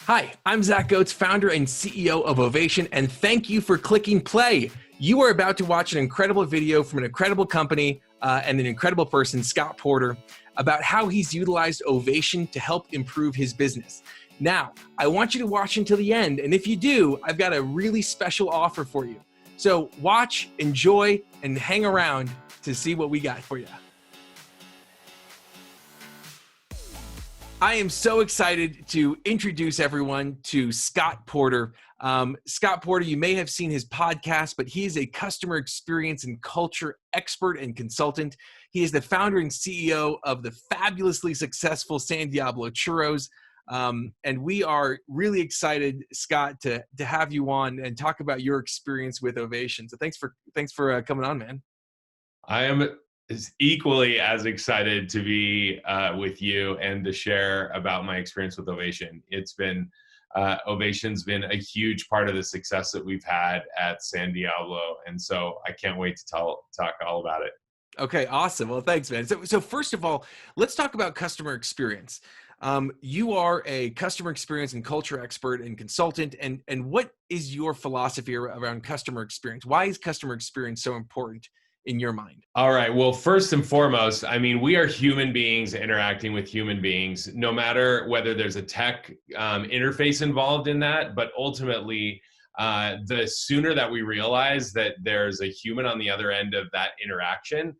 Hi, I'm Zach Goetz, founder and CEO of Ovation, and thank you for clicking play. You are about to watch an incredible video from an incredible company and an incredible person, Scott Porter, about how he's utilized Ovation to help improve his business. Now, I want you to watch until the end, and if you do, I've got a really special offer for you. So watch, enjoy, and hang around to see what we got for you. I am so excited to introduce everyone to Scott Porter. Scott Porter, you may have seen his podcast, but he is a customer experience and culture expert and consultant. He is the founder and CEO of the fabulously successful San Diablo Churros. And we are really excited, Scott, to have you on and talk about your experience with Ovation. So thanks for coming on, man. I am equally as excited to be with you and to share about my experience with Ovation. Ovation's been a huge part of the success that we've had at San Diablo, and so I can't wait to talk all about it. Okay, awesome. Well, thanks, man. So first of all, let's talk about customer experience. You are a customer experience and culture expert and consultant, and what is your philosophy around customer experience? Why is customer experience so important in your mind? All right. Well, first and foremost, we are human beings interacting with human beings, no matter whether there's a tech interface involved in that. But ultimately, the sooner that we realize that there's a human on the other end of that interaction,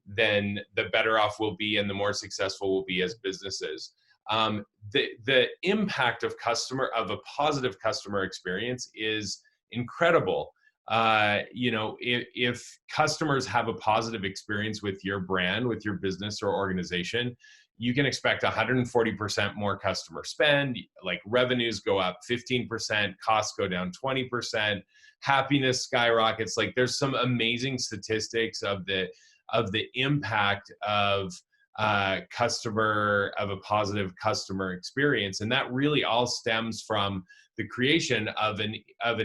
then the better off we'll be and the more successful we'll be as businesses. The impact of a positive customer experience is incredible. If customers have a positive experience with your brand, with your business or organization, you can expect 140% more customer spend, like revenues go up 15%, costs go down 20%, happiness skyrockets. Like there's some amazing statistics of the impact of a positive customer experience. And that really all stems from the creation of an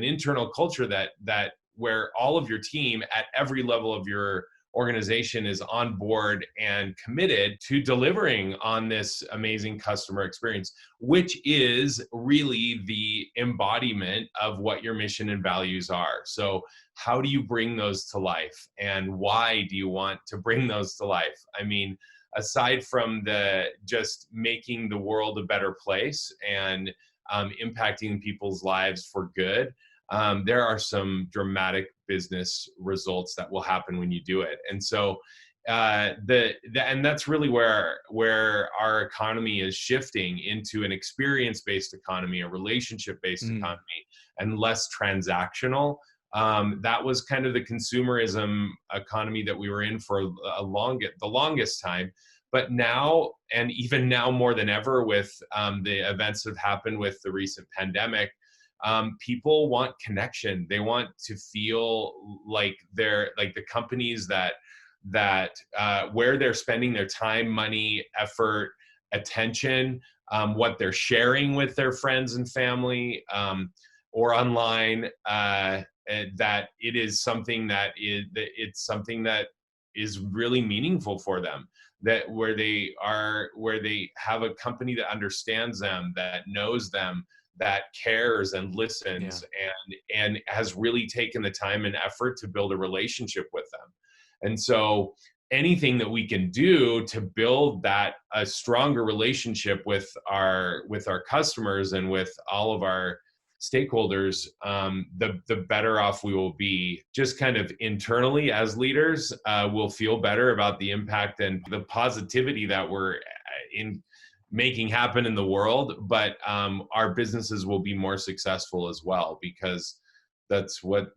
internal culture that where all of your team at every level of your organization is on board and committed to delivering on this amazing customer experience, which is really the embodiment of what your mission and values are. So how do you bring those to life, and why do you want to bring those to life? Aside from just making the world a better place and impacting people's lives for good, there are some dramatic business results that will happen when you do it. And so and that's really where our economy is shifting into an experience-based economy, a relationship-based economy, and less transactional. That was kind of the consumerism economy that we were in for the longest time. But now, and even now more than ever with the events that have happened with the recent pandemic, people want connection. They want to feel like they're like the companies that where they're spending their time, money, effort, attention, what they're sharing with their friends and family, or online, that it is something that is really meaningful for them. That where they have a company that understands them, that knows them, that cares and listens, and has really taken the time and effort to build a relationship with them. And so anything that we can do to build a stronger relationship with our customers and with all of our stakeholders, the better off we will be. Just kind of internally as leaders, we'll feel better about the impact and the positivity that we're in making happen in the world, but our businesses will be more successful as well, because that's what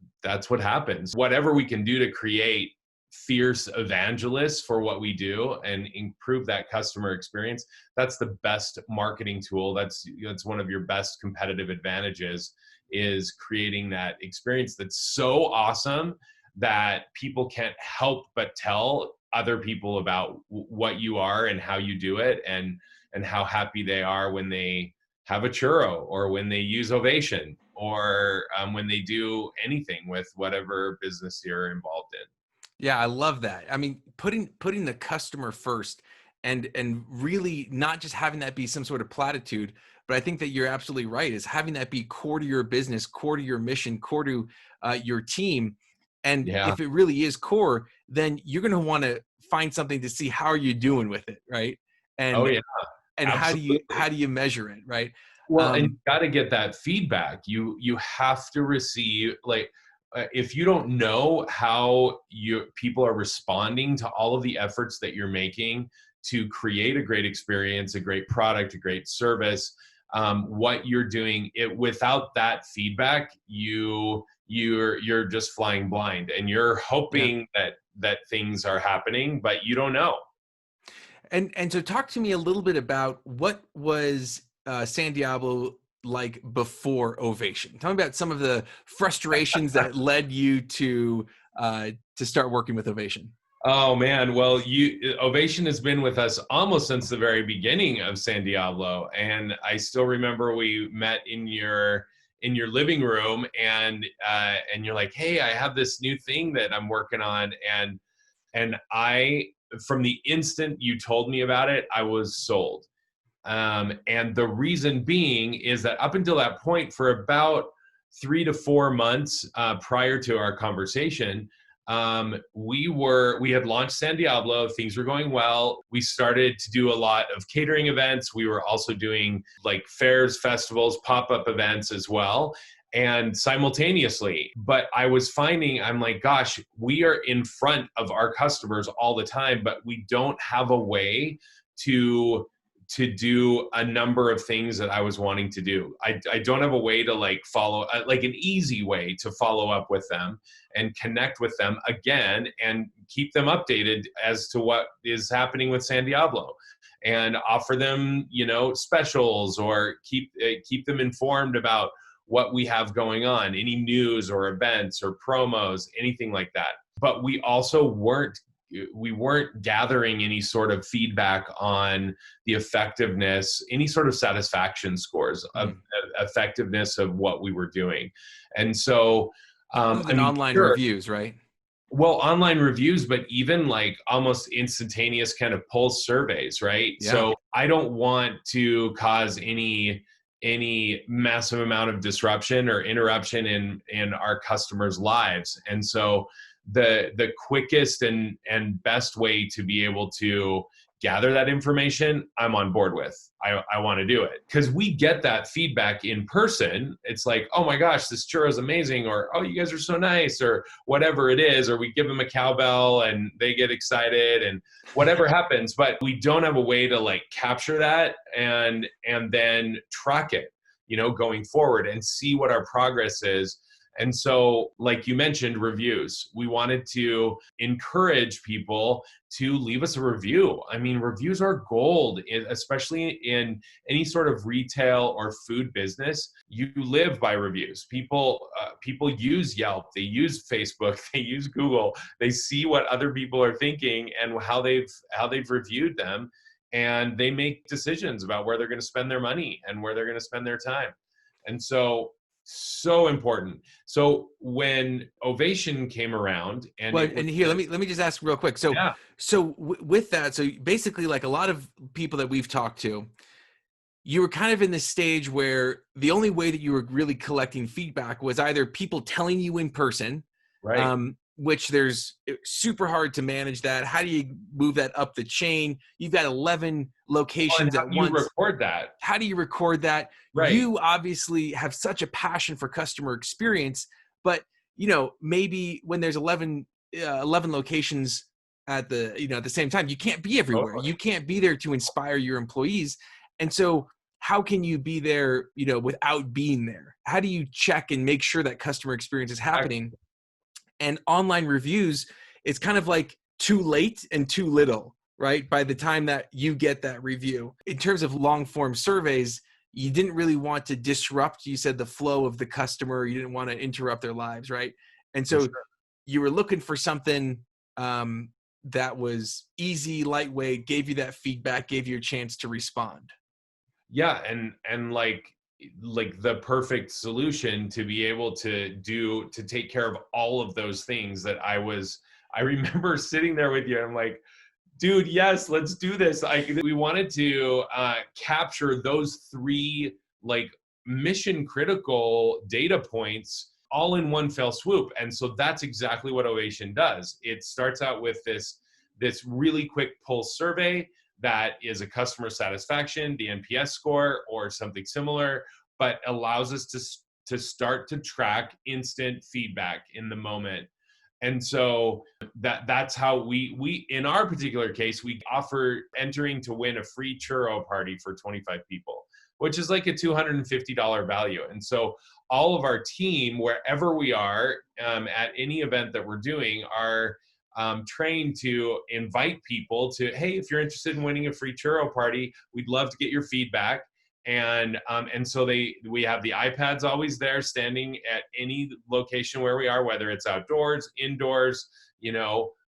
happens. Whatever we can do to create fierce evangelists for what we do and improve that customer experience, that's the best marketing tool. That's one of your best competitive advantages, is creating that experience that's so awesome that people can't help but tell other people about what you are and how you do it, and how happy they are when they have a churro, or when they use Ovation, or when they do anything with whatever business you're involved in. Yeah, I love that. Putting the customer first, and really not just having that be some sort of platitude, But I think that you're absolutely right, is having that be core to your business, core to your mission, core to your team. And Yeah. if it really is core, then you're going to want to find something to see how are you doing with it, right? Oh And yeah, absolutely. how do you measure it, right? Well, and you Um, got to get that feedback. You have to receive, like, if you don't know how people are responding to all of the efforts that you're making to create a great experience, a great product, a great service, what you're doing it without that feedback, you're just flying blind, and you're yeah. hoping that things are happening, but you don't know. And so talk to me a little bit about what was San Diablo like before Ovation. Tell me about some of the frustrations that led you to start working with Ovation. Oh man, well, Ovation has been with us almost since the very beginning of San Diablo, and I still remember we met in your living room, and you're like, "Hey, I have this new thing that I'm working on," and I, from the instant you told me about it, I was sold. And the reason being is that up until that point, for about 3 to 4 months prior to our conversation, we had launched San Diablo. Things were going well. We started to do a lot of catering events. We were also doing like fairs, festivals, pop-up events as well, and simultaneously. But I was finding, I'm like, gosh, we are in front of our customers all the time, but we don't have a way to do a number of things that I was wanting to do. I don't have a way to like follow, like an easy way to follow up with them and connect with them again and keep them updated as to what is happening with San Diablo, and offer them, specials, or keep them informed about what we have going on, any news or events or promos, anything like that. But we weren't gathering any sort of feedback on the effectiveness, any sort of satisfaction scores of effectiveness of what we were doing. And so, Other I than mean, online sure, reviews, right? well, online reviews, but even like almost instantaneous kind of pulse surveys, right? Yeah. So I don't want to cause any massive amount of disruption or interruption in our customers' lives. And so the quickest and best way to be able to gather that information, I'm on board with. I want to do it because we get that feedback in person. It's like, oh my gosh, this churro is amazing, or oh, you guys are so nice, or whatever it is, or we give them a cowbell and they get excited and whatever happens. But we don't have a way to like capture that and then track it, going forward and see what our progress is. And so, like you mentioned, reviews. We wanted to encourage people to leave us a review. I mean, reviews are gold, especially in any sort of retail or food business. You live by reviews. People use Yelp, they use Facebook, they use Google. They see what other people are thinking and how they've reviewed them, and they make decisions about where they're going to spend their money and where they're going to spend their time. And so important. So when Ovation came around, and Well, it was and here, let me just ask real quick. So, yeah, with that, so basically, like a lot of people that we've talked to, you were kind of in this stage where the only way that you were really collecting feedback was either people telling you in person, right. which there's super hard to manage that. How do you move that up the chain? You've got 11 Well, and locations how at do you once. record that? How do you record that? Right. You obviously have such a passion for customer experience, but maybe when there's 11 locations at the same time, you can't be everywhere. You Totally. can't be there to inspire your employees. And so how can you be there, without being there? How do you check and make sure that customer experience is happening? And online reviews, it's kind of like too late and too little, right? By the time that you get that review. In terms of long form surveys, you didn't really want to disrupt, you said, the flow of the customer. You didn't want to interrupt their lives, right? And For so sure. you were looking for something that was easy, lightweight, gave you that feedback, gave you a chance to respond. Yeah, and like the perfect solution to be able to take care of all of those things that I remember sitting there with you, and I'm like, dude, yes, let's do this. We wanted to capture those three like mission critical data points all in one fell swoop. And so that's exactly what Ovation does. It starts out with this really quick pulse survey that is a customer satisfaction, the NPS score, or something similar, but allows us to start to track instant feedback in the moment. And so that's how we in our particular case, we offer entering to win a free churro party for 25 people, which is like a $250 value. And so all of our team, wherever we are, at any event that we're doing, are trained to invite people to, hey, if you're interested in winning a free churro party, we'd love to get your feedback. And so we have the iPads always there, standing at any location where we are, whether it's outdoors, indoors,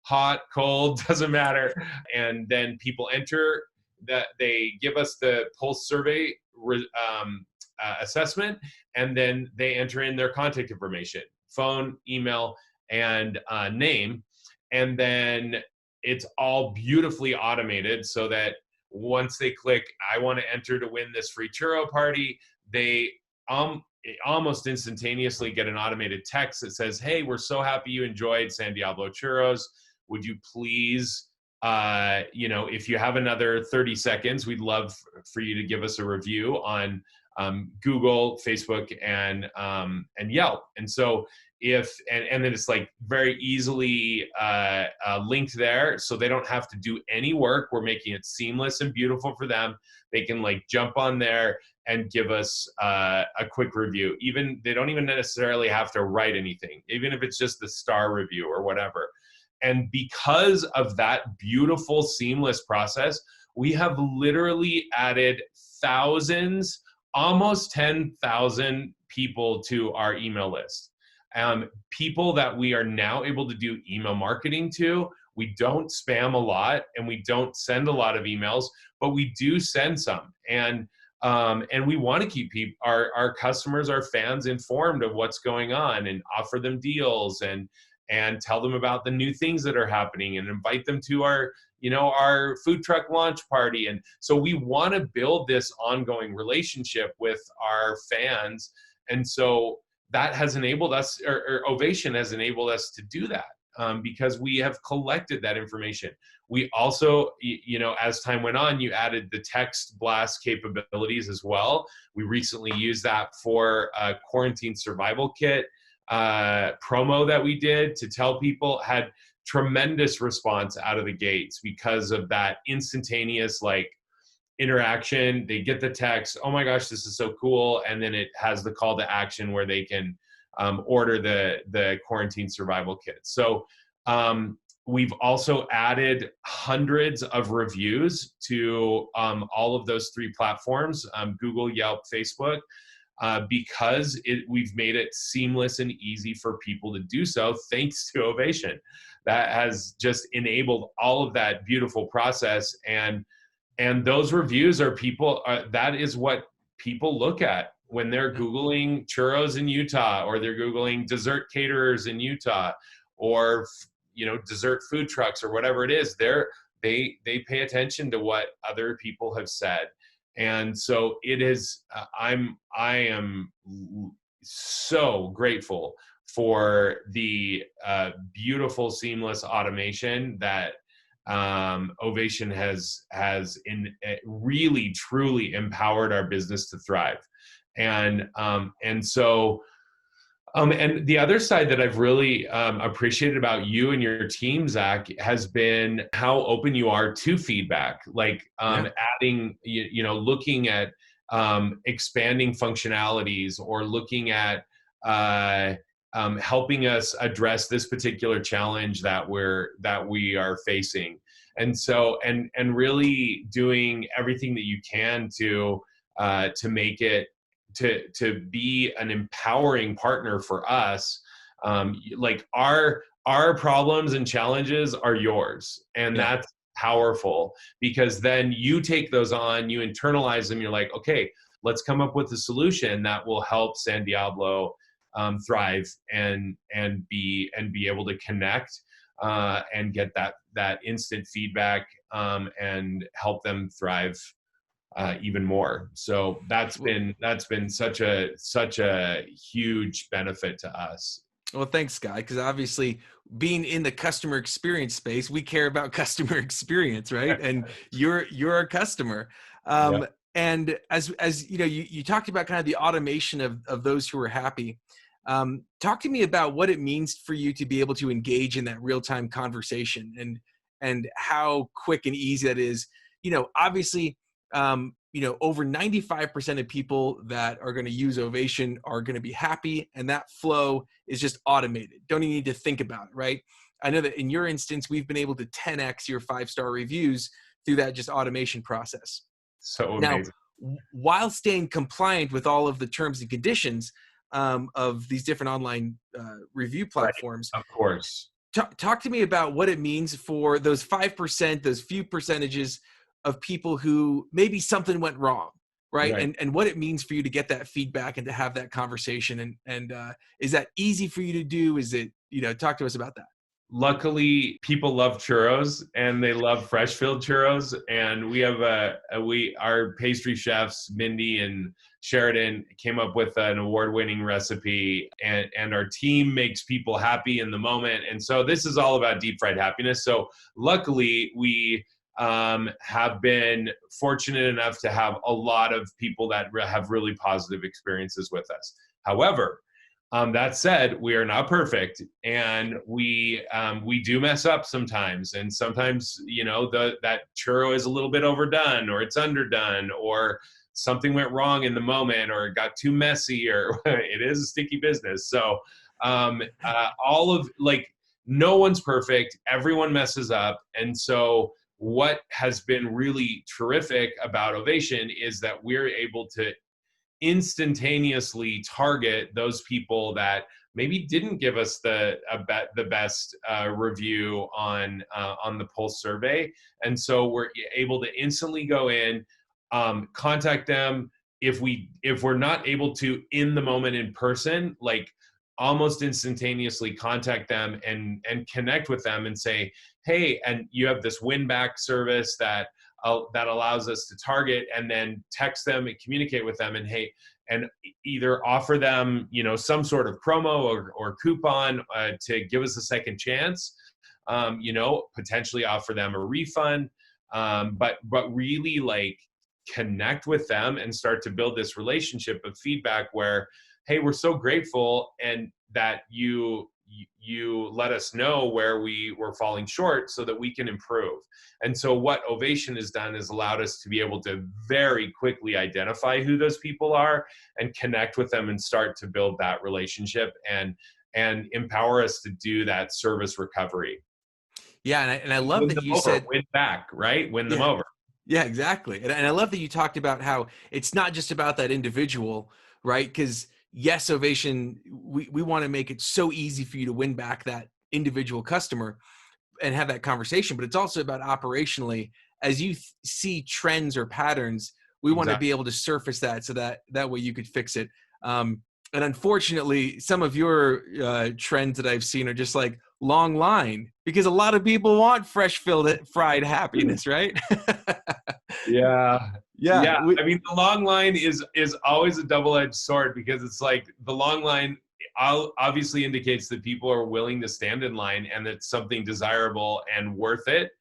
hot, cold, doesn't matter. And then people enter that, they give us the pulse survey assessment, and then they enter in their contact information, phone, email, and name. And then it's all beautifully automated so that once they click, I want to enter to win this free churro party, they almost instantaneously get an automated text that says, hey, we're so happy you enjoyed San Diablo churros. Would you please, if you have another 30 seconds, we'd love for you to give us a review on Google, Facebook, and Yelp. And so and then it's like very easily linked there, so they don't have to do any work. We're making it seamless and beautiful for them. They can like jump on there and give us a quick review. Even they don't even necessarily have to write anything, even if it's just the star review or whatever. And because of that beautiful, seamless process, we have literally added thousands, almost 10,000 people to our email list. People that we are now able to do email marketing to. We don't spam a lot and we don't send a lot of emails, but we do send some. And we want to keep our customers, our fans informed of what's going on, and offer them deals and tell them about the new things that are happening, and invite them to our food truck launch party. And so we want to build this ongoing relationship with our fans. And so that has enabled us, or Ovation has enabled us to do that, because we have collected that information. We also, as time went on, you added the text blast capabilities as well. We recently used that for a quarantine survival kit promo that we did to tell people, had tremendous response out of the gates because of that instantaneous interaction. They get the text, oh my gosh, this is so cool. And then it has the call to action where they can order the quarantine survival kit. So we've also added hundreds of reviews to all of those three platforms, Google, Yelp, Facebook, because we've made it seamless and easy for people to do so, thanks to Ovation. That has just enabled all of that beautiful process. And those reviews are that is what people look at when they're Googling churros in Utah, or they're Googling dessert caterers in Utah, or, dessert food trucks, or whatever it is. They pay attention to what other people have said. And so it is, I am so grateful for the beautiful, seamless automation that Ovation has really truly empowered our business to thrive. And so and the other side that I've really appreciated about you and your team, Zach, has been how open you are to feedback, adding, looking at expanding functionalities, or looking at helping us address this particular challenge that we are facing. And so, and really doing everything that you can to make it, to be an empowering partner for us. Our problems and challenges are yours, and that's powerful, because then you take those on, you internalize them, you're like, okay, let's come up with a solution that will help San Diablo thrive and be able to connect and get that instant feedback and help them thrive even more. So that's been such a huge benefit to us. Well, thanks, Scott, because obviously being in the customer experience space, we care about customer experience, right? And you're a customer. Yeah. And as you know, you talked about kind of the automation of those who are happy. Talk to me about what it means for you to be able to engage in that real-time conversation and how quick and easy that is. Obviously, over 95% of people that are going to use Ovation are going to be happy, and that flow is just automated. Don't even need to think about it, right? I know that in your instance, we've been able to 10x your 5-star reviews through that just automation process. So Now, amazing. while staying compliant with all of the terms and conditions of these different online review Right. platforms, Of course. talk to me about what it means for those 5%, those few percentages of people who maybe something went wrong, right? Right. And what it means for you to get that feedback and to have that conversation. And is that easy for you to do? Is it, talk to us about that. Luckily, people love churros and they love fresh filled churros. And we have our pastry chefs, Mindy and Sheridan, came up with an award-winning recipe, and our team makes people happy in the moment. And so this is all about deep fried happiness. So luckily, we have been fortunate enough to have a lot of people that have really positive experiences with us. However, that said, we are not perfect, and we do mess up sometimes. And sometimes, that churro is a little bit overdone, or it's underdone, or something went wrong in the moment, or it got too messy, or it is a sticky business. So, no one's perfect. Everyone messes up, and so what has been really terrific about Ovation is that we're able to instantaneously target those people that maybe didn't give us the best review on the Pulse survey, and so we're able to instantly go in, contact them. If we're not able to in the moment in person, like almost instantaneously contact them and connect with them and say, hey, and you have this win back service that allows us to target and then text them and communicate with them, and hey, and either offer them, some sort of promo or coupon to give us a second chance, potentially offer them a refund, but really like connect with them and start to build this relationship of feedback where, hey, we're so grateful and that you let us know where we were falling short so that we can improve. And so what Ovation has done is allowed us to be able to very quickly identify who those people are and connect with them and start to build that relationship and empower us to do that service recovery. Yeah, and I love that you said win back, right? Win them over. Yeah, exactly. And I love that you talked about how it's not just about that individual, right? Because yes, Ovation, we want to make it so easy for you to win back that individual customer and have that conversation, but it's also about operationally, as you see trends or patterns, we want to be able to surface that so that way you could fix it. And unfortunately, some of your trends that I've seen are just like long line, because a lot of people want fresh fried happiness, right? Yeah. Yeah. I mean, the long line is always a double-edged sword, because it's like the long line obviously indicates that people are willing to stand in line and it's something desirable and worth it.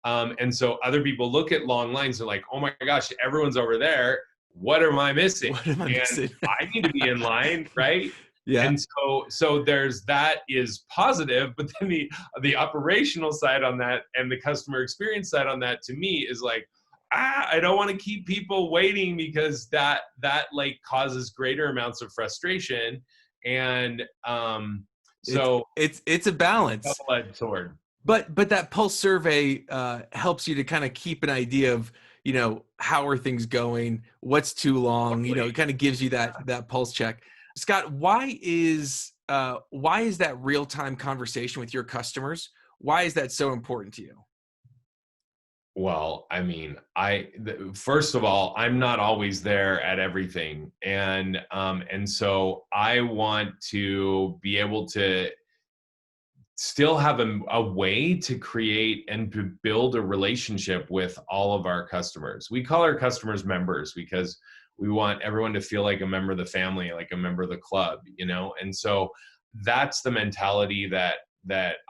And so other people look at long lines and like, oh my gosh, everyone's over there. What am I missing? What am I missing? I need to be in line, right? Yeah. And so there's that is positive, but then the operational side on that and the customer experience side on that, to me, is like, I don't want to keep people waiting, because that like causes greater amounts of frustration. And so it's a balance. Double-edged sword. But that pulse survey helps you to kind of keep an idea of, how are things going, what's too long, it kind of gives you that pulse check. Scott, why is that real-time conversation with your customers? Why is that so important to you? Well, I mean, first of all, I'm not always there at everything, and so I want to be able to still have a way to create and to build a relationship with all of our customers. We call our customers members because we want everyone to feel like a member of the family, like a member of the club, you know? And so that's the mentality that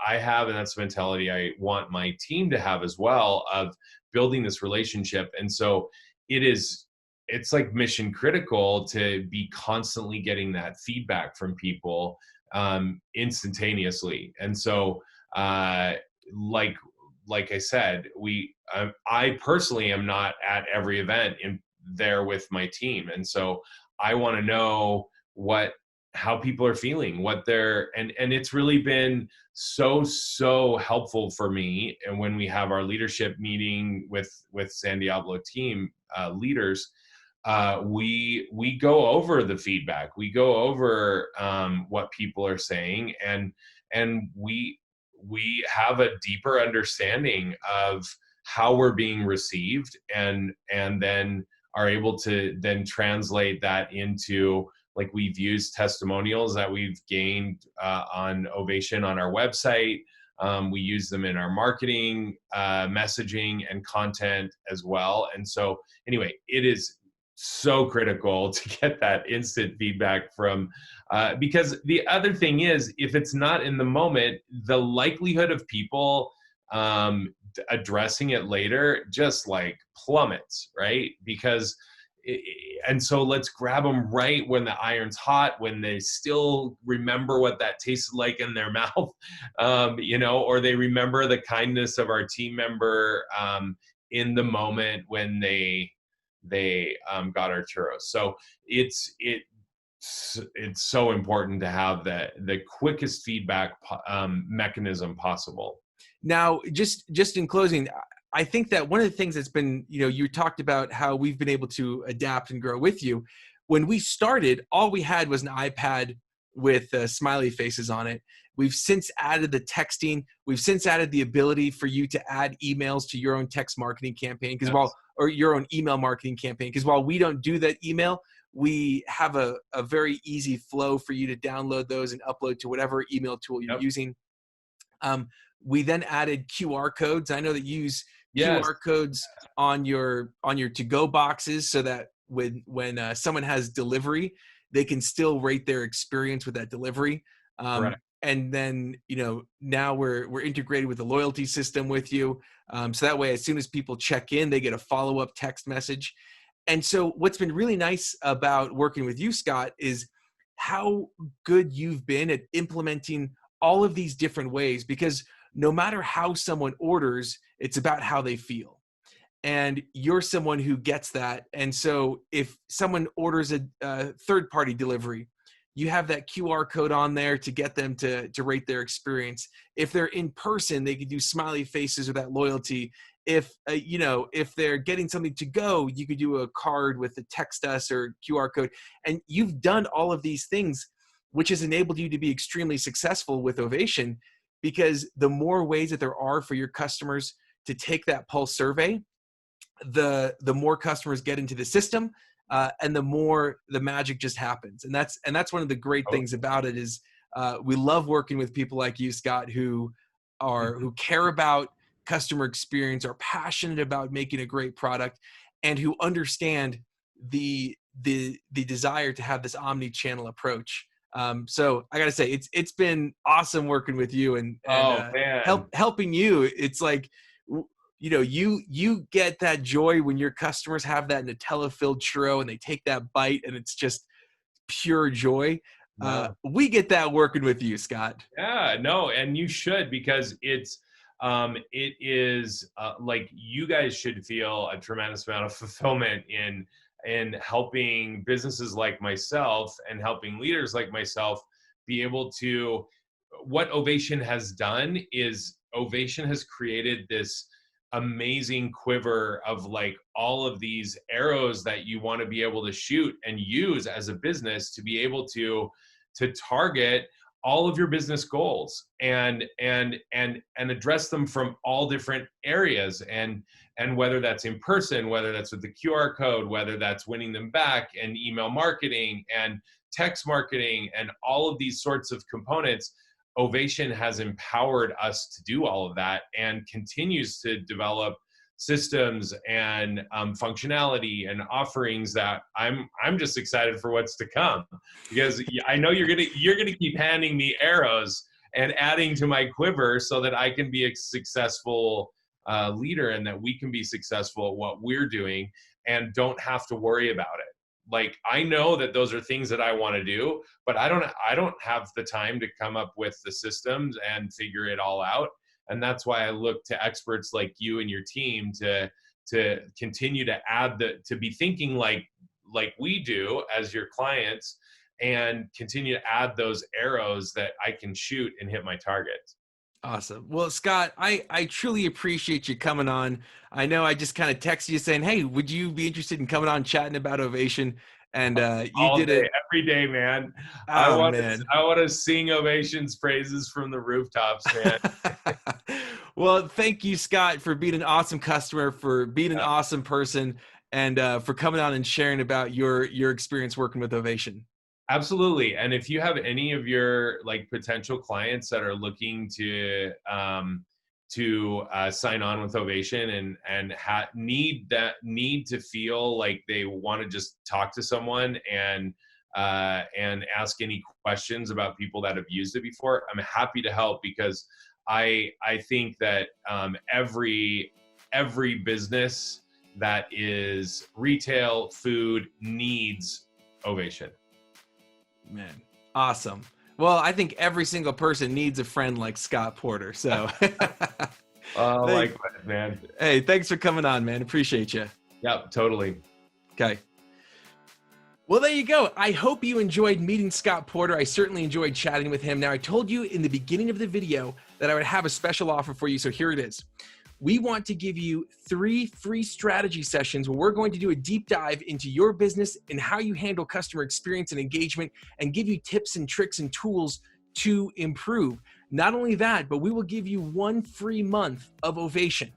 I have, and that's the mentality I want my team to have as well, of building this relationship. And so it's like mission critical to be constantly getting that feedback from people instantaneously. And so, like like I said, I personally am not at every event in there with my team, and so I want to know how people are feeling, what they're and it's really been so helpful for me. And when we have our leadership meeting with San Diablo team leaders, we go over the feedback, we go over what people are saying, and we have a deeper understanding of how we're being received, and then are able to then translate that into, like, we've used testimonials that we've gained on Ovation on our website. We use them in our marketing, messaging, and content as well. And so anyway, it is so critical to get that instant feedback from, because the other thing is, if it's not in the moment, the likelihood of people addressing it later just like plummets, right? Because and so let's grab them right when the iron's hot, when they still remember what that tasted like in their mouth, you know, or they remember the kindness of our team member in the moment when they got our churros. So it's so important to have the quickest feedback mechanism possible. Now, just in closing, I think that one of the things that's been, you talked about how we've been able to adapt and grow with you. When we started, all we had was an iPad with smiley faces on it. We've since added the texting. We've since added the ability for you to add emails to your own text marketing campaign, or your own email marketing campaign. Because while we don't do that email, we have a very easy flow for you to download those and upload to whatever email tool you're using. We then added QR codes. I know that you use QR codes on your to-go boxes, so that when someone has delivery, they can still rate their experience with that delivery. Right. And then, now we're integrated with the loyalty system with you. So that way, as soon as people check in, they get a follow-up text message. And so what's been really nice about working with you, Scott, is how good you've been at implementing all of these different ways, because no matter how someone orders, it's about how they feel. And you're someone who gets that. And so if someone orders a third-party delivery, you have that QR code on there to get them to rate their experience. If they're in person, they can do smiley faces or that loyalty. If if they're getting something to go, you could do a card with a text us or QR code. And you've done all of these things, which has enabled you to be extremely successful with Ovation, because the more ways that there are for your customers to take that pulse survey, the more customers get into the system, and the more the magic just happens. And that's one of the great things about it is we love working with people like you, Scott, who care about customer experience, are passionate about making a great product, and who understand the desire to have this omni-channel approach. So I got to say, it's been awesome working with you and helping you. It's like, you get that joy when your customers have that Nutella-filled churro and they take that bite and it's just pure joy. We get that working with you, Scott. Yeah, no, and you should, because it is like, you guys should feel a tremendous amount of fulfillment in helping businesses like myself and helping leaders like myself be able to. What Ovation has done is Ovation has created this amazing quiver of, like, all of these arrows that you want to be able to shoot and use as a business to be able to target all of your business goals and address them from all different areas, and whether that's in person, whether that's with the QR code, whether that's winning them back, and email marketing and text marketing and all of these sorts of components. Ovation has empowered us to do all of that and continues to develop systems and functionality and offerings that I'm just excited for what's to come, because I know you're gonna keep handing me arrows and adding to my quiver so that I can be a successful leader, and that we can be successful at what we're doing and don't have to worry about it. Like, I know that those are things that I want to do, but I don't have the time to come up with the systems and figure it all out. And that's why I look to experts like you and your team to continue to to be thinking like we do as your clients, and continue to add those arrows that I can shoot and hit my targets. Awesome. Well, Scott, I truly appreciate you coming on. I know I just kind of texted you saying, hey, would you be interested in coming on chatting about Ovation? And you All did day, it. every day, man. Oh, man. I want to sing Ovation's praises from the rooftops, man. Well, thank you, Scott, for being an awesome customer, for being an Yeah. awesome person, and for coming on and sharing about your experience working with Ovation. Absolutely. And if you have any of your like potential clients that are looking to sign on with Ovation and need to feel like they want to just talk to someone and ask any questions about people that have used it before, I'm happy to help, because I think that every business that is retail food needs Ovation. Man, awesome. Well, I think every single person needs a friend like Scott Porter. So, Oh, likewise, man. hey, thanks for coming on, man. Appreciate you. Yep, totally. Okay. Well, there you go. I hope you enjoyed meeting Scott Porter. I certainly enjoyed chatting with him. Now, I told you in the beginning of the video that I would have a special offer for you, so here it is. We want to give you 3 free strategy sessions where we're going to do a deep dive into your business and how you handle customer experience and engagement, and give you tips and tricks and tools to improve. Not only that, but we will give you 1 free month of Ovation.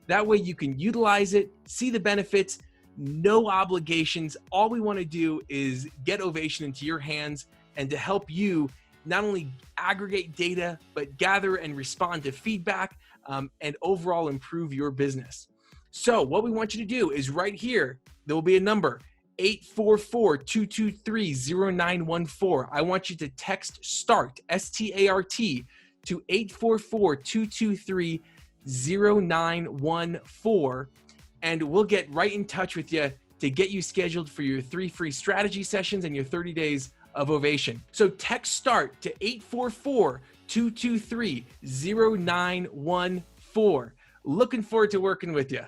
That way you can utilize it, see the benefits, no obligations. All we want to do is get Ovation into your hands and to help you not only aggregate data, but gather and respond to feedback, and overall improve your business. So what we want you to do is right here, there will be a number, 844-223-0914. I want you to text START, S-T-A-R-T, to 844-223-0914, and we'll get right in touch with you to get you scheduled for your 3 free strategy sessions and your 30 days of Ovation. So text START to 844-223-0914. Looking forward to working with you.